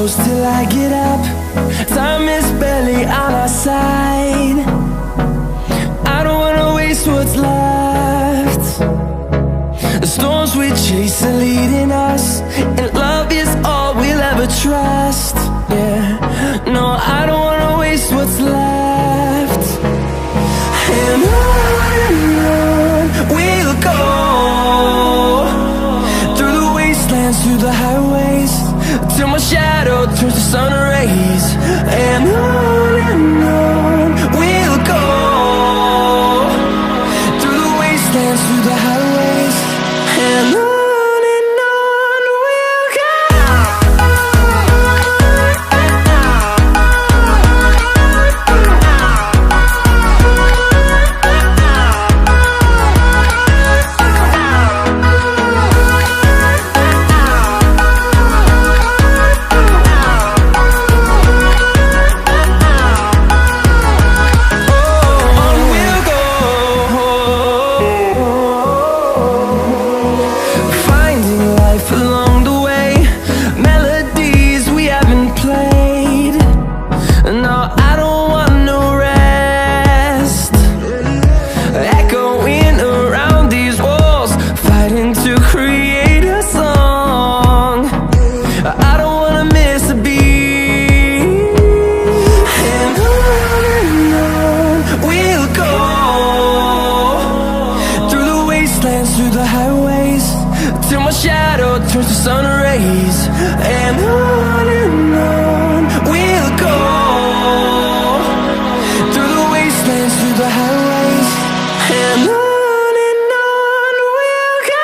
close till I get up. Time is barely on our side. I don't wanna waste what's left. The storms we chase are leading us, and love is all we'll ever trust. Yeah, no, I don't wanna waste what's left. And on we'll go, through the wastelands, through the highways, till my shadow turns to sun rays. And on we'll go, through the wastelands, through the highways, and on we'll go. Through the highways, till my shadow turns to sun rays. And on we'll go, through the wastelands, through the highways, and on we'll go.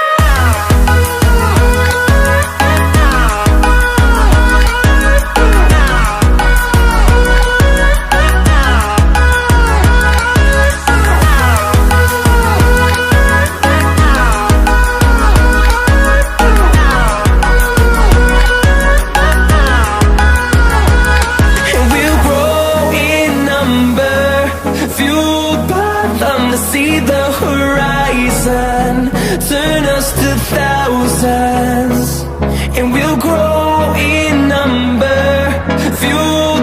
See the horizon turn us to thousands, and we'll grow in number, fueled